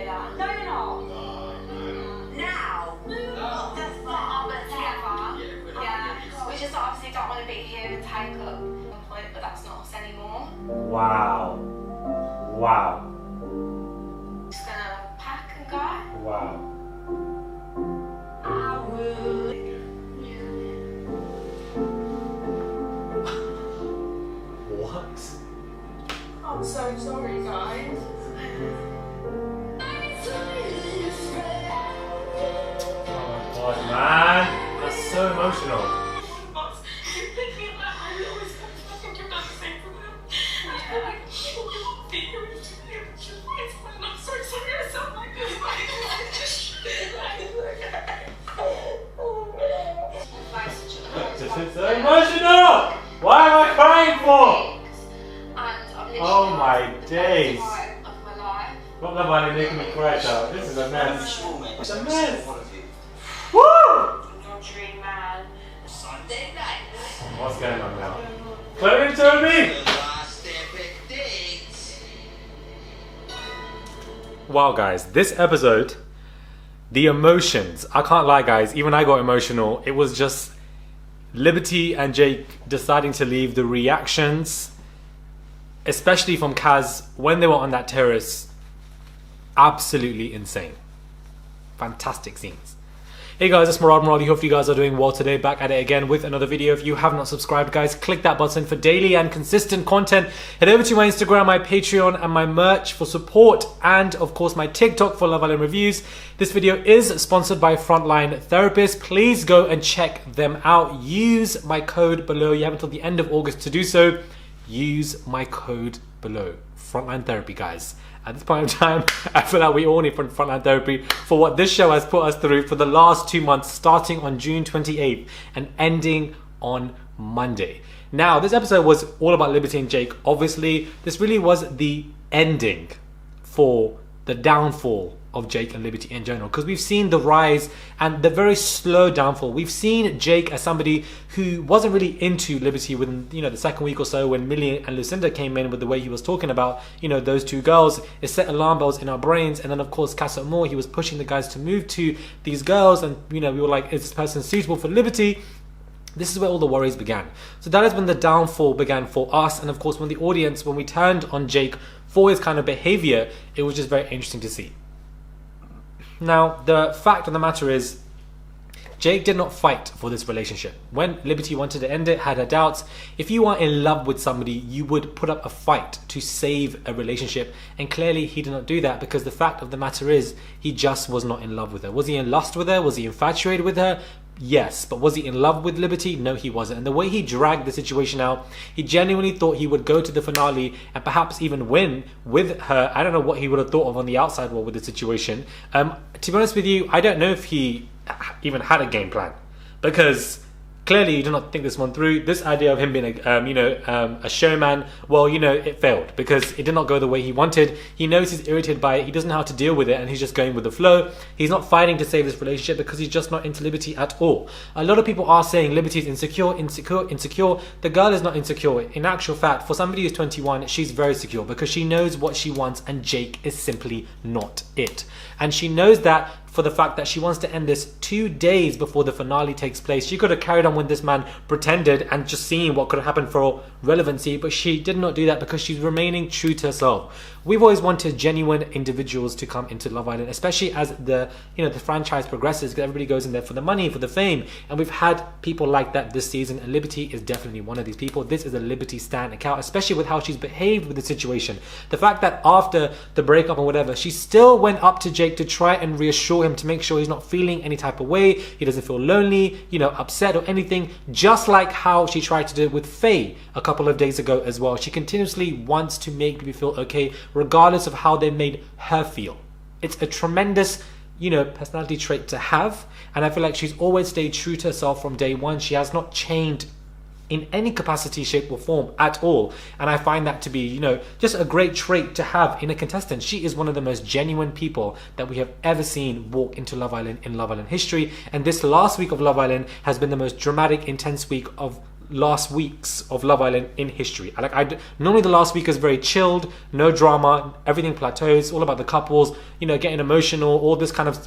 that. No, you're not. Now? What the fuck? But together. Yeah. We just obviously don't want to be here and take up one point, but that's not us anymore. Wow. Wow. Just gonna pack and go. Wow. I will. What? I'm so sorry, guys. Oh my god, man. That's so emotional. This is so emotional! Why am I crying for? Oh my days. What Love Island making me cry, child? This is a mess. It's a mess. Woo! What's going on now? Chloe and Toby! Wow, guys, this episode, the emotions. I can't lie, guys. Even I got emotional. It was just Liberty and Jake deciding to leave, the reactions, especially from Kaz when they were on that terrace, absolutely insane. Fantastic scenes. Hey guys, it's Murad Murali. Hope you guys are doing well today. Back at it again with another video. If you have not subscribed, guys, click that button for daily and consistent content. Head over to my Instagram, my Patreon, and my merch for support, and of course my TikTok for Love Island reviews. This video is sponsored by Frontline Therapist. Please go and check them out. Use my code below. You have until the end of August to do so. Use my code below. Frontline Therapy, guys. At this point in time, I feel like we all need Frontline Therapy for what this show has put us through for the last 2 months, starting on June 28th and ending on Monday. Now, this episode was all about Liberty and Jake. Obviously, this really was the ending for the downfall of Jake and Liberty in general, because we've seen the rise and the very slow downfall. We've seen Jake as somebody who wasn't really into Liberty within, the second week or so when Millie and Lucinda came in with the way he was talking about, those two girls. It set alarm bells in our brains. And then of course, Casa Moore, he was pushing the guys to move to these girls, and we were like, is this person suitable for Liberty? This is where all the worries began. So that is when the downfall began for us. And of course, when the audience, when we turned on Jake for his kind of behavior, it was just very interesting to see. Now, the fact of the matter is, Jake did not fight for this relationship. When Liberty wanted to end it, had her doubts. If you are in love with somebody, you would put up a fight to save a relationship. And clearly he did not do that, because the fact of the matter is, he just was not in love with her. Was he in lust with her? Was he infatuated with her? Yes, but was he in love with Liberty? No, he wasn't. And the way he dragged the situation out, he genuinely thought he would go to the finale and perhaps even win with her. I don't know what he would have thought of on the outside world with the situation. To be honest with you, I don't know if he even had a game plan, because clearly he did not think this one through. This idea of him being a showman, well, it failed because it did not go the way he wanted. He knows he's irritated by it. He doesn't know how to deal with it, and he's just going with the flow. He's not fighting to save this relationship because he's just not into Liberty at all. A lot of people are saying Liberty is insecure. The girl is not insecure. In actual fact, for somebody who's 21, she's very secure because she knows what she wants, and Jake is simply not it. And she knows that for the fact that she wants to end this 2 days before the finale takes place. She could have carried on when this man pretended and just seeing what could have happened for relevancy, but she did not do that because she's remaining true to herself. We've always wanted genuine individuals to come into Love Island, especially as the franchise progresses, because everybody goes in there for the money, for the fame, and we've had people like that this season, and Liberty is definitely one of these people. This is a Liberty stan account, especially with how she's behaved with the situation. The fact that after the breakup and whatever, she still went up to Jake to try and reassure him, to make sure he's not feeling any type of way, he doesn't feel lonely, upset or anything, just like how she tried to do it with Faye a couple of days ago as well. She continuously wants to make me feel okay, regardless of how they made her feel. It's a tremendous, personality trait to have, and I feel like she's always stayed true to herself from day one. She has not changed in any capacity, shape or form at all, and I find that to be just a great trait to have in a contestant. She is one of the most genuine people that we have ever seen walk into Love Island in Love Island history, and this last week of Love Island has been the most dramatic, intense week of last weeks of Love Island in history. Normally the last week is very chilled, no drama, everything plateaus, all about the couples, getting emotional, all this kind of,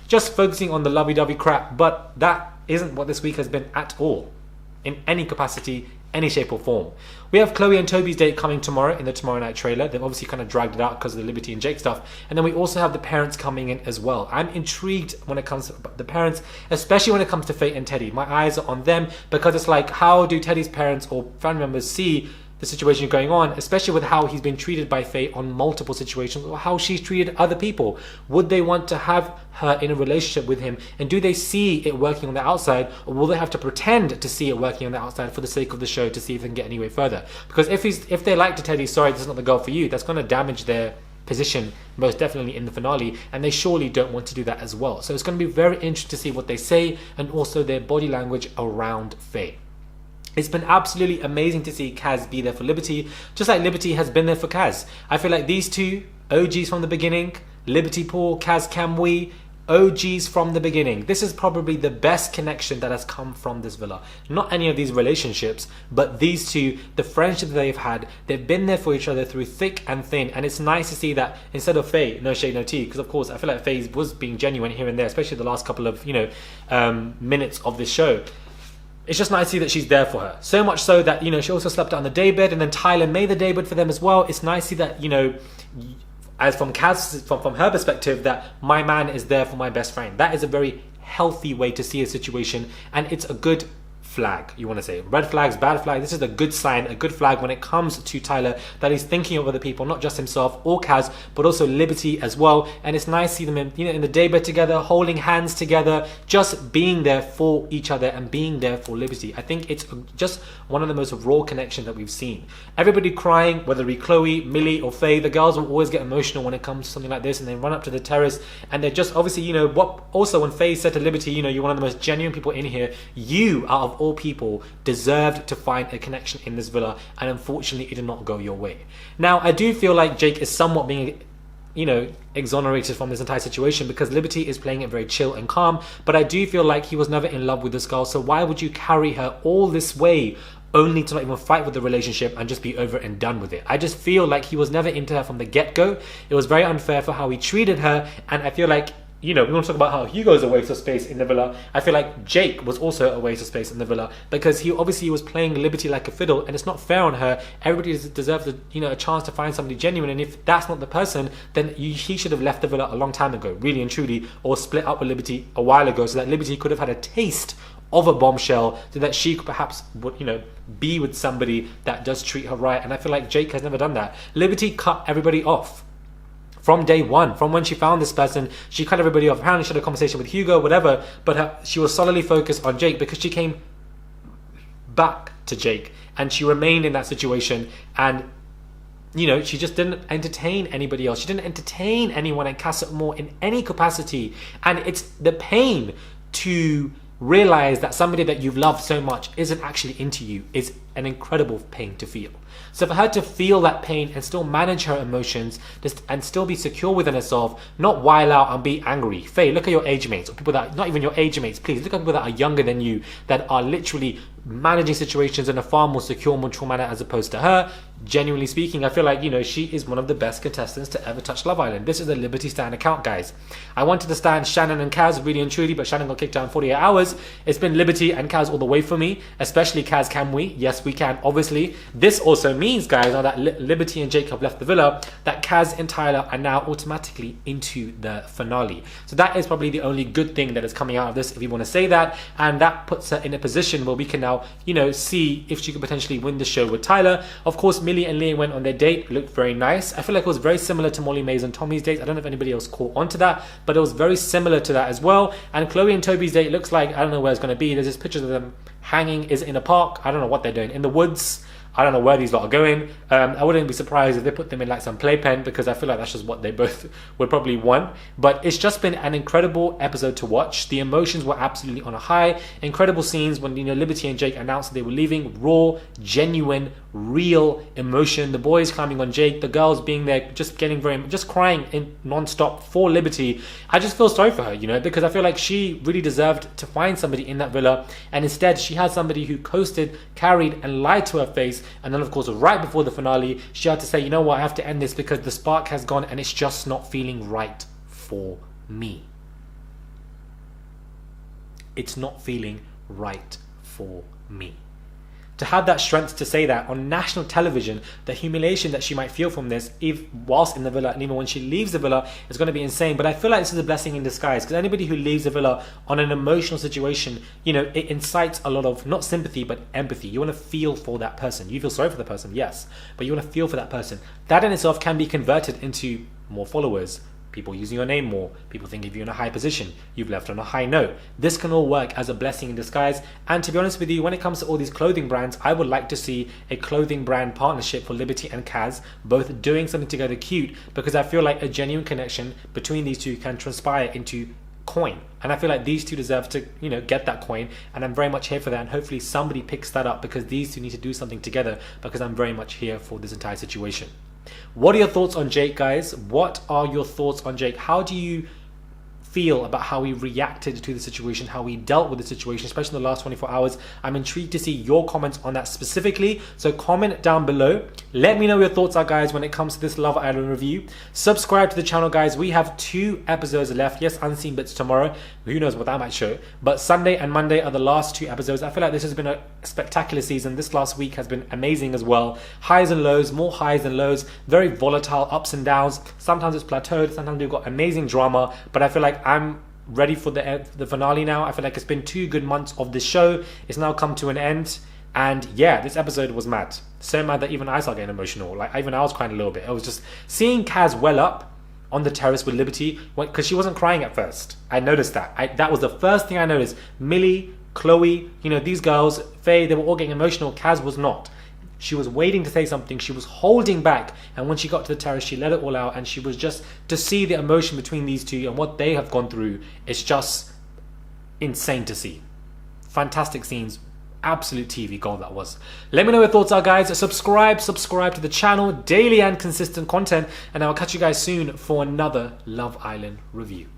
just focusing on the lovey-dovey crap. But that isn't what this week has been at all, in any capacity, any shape or form. We have Chloe and Toby's date coming tomorrow in the Tomorrow Night trailer. They've obviously kind of dragged it out because of the Liberty and Jake stuff. And then we also have the parents coming in as well. I'm intrigued when it comes to the parents, especially when it comes to Faye and Teddy. My eyes are on them because it's like, how do Teddy's parents or family members see the situation going on, especially with how he's been treated by Faye on multiple situations, or how she's treated other people? Would they want to have her in a relationship with him, and do they see it working on the outside, or will they have to pretend to see it working on the outside for the sake of the show to see if they can get any way further? Because if they like to Teddy, sorry, this is not the girl for you, that's going to damage their position most definitely in the finale, and they surely don't want to do that as well. So it's going to be very interesting to see what they say, and also their body language around Faye. It's been absolutely amazing to see Kaz be there for Liberty, just like Liberty has been there for Kaz. I feel like these two, OGs from the beginning, Liberty Paul, Kaz Kamwi, OGs from the beginning. This is probably the best connection that has come from this villa. Not any of these relationships, but these two, the friendship that they've had, they've been there for each other through thick and thin. And it's nice to see that instead of Faye, no shade, no tea, because of course I feel like Faye was being genuine here and there, especially the last couple of, minutes of this show. It's just nice to see that she's there for her. So much so that, she also slept on the daybed, and then Tyler made the daybed for them as well. It's nice to see that, as from Kaz, from her perspective, that my man is there for my best friend. That is a very healthy way to see a situation, and it's a good flag, you want to say. Red flags, bad flag. This is a good sign, a good flag when it comes to Tyler, that he's thinking of other people, not just himself or Kaz, but also Liberty as well. And it's nice to see them in the daybed together, holding hands together, just being there for each other and being there for Liberty. I think it's just one of the most raw connections that we've seen. Everybody crying, whether it be Chloe, Millie or Faye, the girls will always get emotional when it comes to something like this, and they run up to the terrace and they're just obviously, what also when Faye said to Liberty, you're one of the most genuine people in here, you out of all people deserved to find a connection in this villa, and unfortunately it did not go your way. Now I do feel like Jake is somewhat being exonerated from this entire situation, because Liberty is playing it very chill and calm, but I do feel like he was never in love with this girl, so why would you carry her all this way only to not even fight with the relationship and just be over and done with it? I just feel like he was never into her from the get-go. It was very unfair for how he treated her, and I feel like we want to talk about how Hugo's a waste of space in the villa. I feel like Jake was also a waste of space in the villa, because he obviously was playing Liberty like a fiddle, and it's not fair on her. Everybody deserves a chance to find somebody genuine, and if that's not the person, then he should have left the villa a long time ago, really and truly, or split up with Liberty a while ago, so that Liberty could have had a taste of a bombshell, so that she could perhaps be with somebody that does treat her right. And I feel like Jake has never done that. Liberty cut everybody off from day one. From when she found this person, she cut everybody off. Apparently she had a conversation with Hugo, whatever, but she was solidly focused on Jake, because she came back to Jake and she remained in that situation, and she just didn't entertain anybody else. She didn't entertain anyone at Casa Amor in any capacity, and it's the pain to realize that somebody that you've loved so much isn't actually into you is an incredible pain to feel. So for her to feel that pain and still manage her emotions and still be secure within herself, not while out and be angry. Faye, look at your age mates, or people that, not even your age mates, please, look at people that are younger than you, that are literally managing situations in a far more secure, mature manner as opposed to her. Genuinely speaking, I feel like, she is one of the best contestants to ever touch Love Island. This is a Liberty Stan account, guys. I wanted to stand Shannon and Kaz really and truly, but Shannon got kicked out in 48 hours. It's been Liberty and Kaz all the way for me, especially Kaz. Can we? Yes, we can, obviously. This also means, guys, now that Liberty and Jake have left the villa, that Kaz and Tyler are now automatically into the finale. So that is probably the only good thing that is coming out of this, if you want to say that. And that puts her in a position where we can now, see if she could potentially win the show with Tyler. Of course, Millie and Liam went on their date. It looked very nice. I feel like it was very similar to Molly Mays and Tommy's date. I don't know if anybody else caught on to that, but it was very similar to that as well. And Chloe and Toby's date looks like, I don't know where it's going to be. There's just pictures of them hanging. Is it in a park? I don't know what they're doing. In the woods? I don't know where these lot are going. I wouldn't be surprised if they put them in like some playpen, because I feel like that's just what they both would probably want. But it's just been an incredible episode to watch. The emotions were absolutely on a high. Incredible scenes when Liberty and Jake announced that they were leaving. Raw, genuine, real emotion. The boys climbing on Jake, the girls being there, just crying in non-stop for Liberty. I just feel sorry for her, you know, because I feel like she really deserved to find somebody in that villa, and instead she had somebody who coasted, carried, and lied to her face. And then of course right before the finale, she had to say, you know what, I have to end this because the spark has gone and it's just not feeling right for me. It's not feeling right for me. To have that strength to say that on national television, the humiliation that she might feel from this, whilst in the villa, and even when she leaves the villa, is going to be insane. But I feel like this is a blessing in disguise, because anybody who leaves the villa on an emotional situation, you know, it incites a lot of not sympathy but empathy. You want to feel for that person. You feel sorry for the person, yes, but you want to feel for that person. That in itself can be converted into more followers, people using your name more, people think of you in a high position, you've left on a high note. This can all work as a blessing in disguise. And to be honest with you, when it comes to all these clothing brands, I would like to see a clothing brand partnership for Liberty and Kaz, both doing something together cute, because I feel like a genuine connection between these two can transpire into coin. And I feel like these two deserve to, you know, get that coin, and I'm very much here for that, and hopefully somebody picks that up, because these two need to do something together, because I'm very much here for this entire situation. What are your thoughts on Jake, guys? What are your thoughts on Jake? How do you feel about how he reacted to the situation, how he dealt with the situation, especially in the last 24 hours? I'm intrigued to see your comments on that specifically. So comment down below. Let me know what your thoughts are, guys, when it comes to this Love Island review. Subscribe to the channel, guys. We have 2 episodes left. Yes, unseen bits tomorrow. Who knows what that might show. But Sunday and Monday are the last 2 episodes. I feel like this has been a spectacular season. This last week has been amazing as well. Highs and lows, more highs than lows. Very volatile, ups and downs. Sometimes it's plateaued. Sometimes we've got amazing drama. But I feel like I'm ready for the finale now. I feel like it's been 2 good months of this show. It's now come to an end. And yeah, this episode was mad. So mad that even I started getting emotional. Like, even I was crying a little bit. I was just seeing Kaz well up on the terrace with Liberty, because she wasn't crying at first. I noticed that. That was the first thing I noticed. Millie, Chloe, you know, these girls, Faye, they were all getting emotional. Kaz was not. She was waiting to say something. She was holding back. And when she got to the terrace, she let it all out. And she was just, to see the emotion between these two and what they have gone through, it's just insane to see. Fantastic scenes. Absolute TV gold that was. Let me know what your thoughts are, guys. Subscribe to the channel. Daily and consistent content. And I'll catch you guys soon for another Love Island review.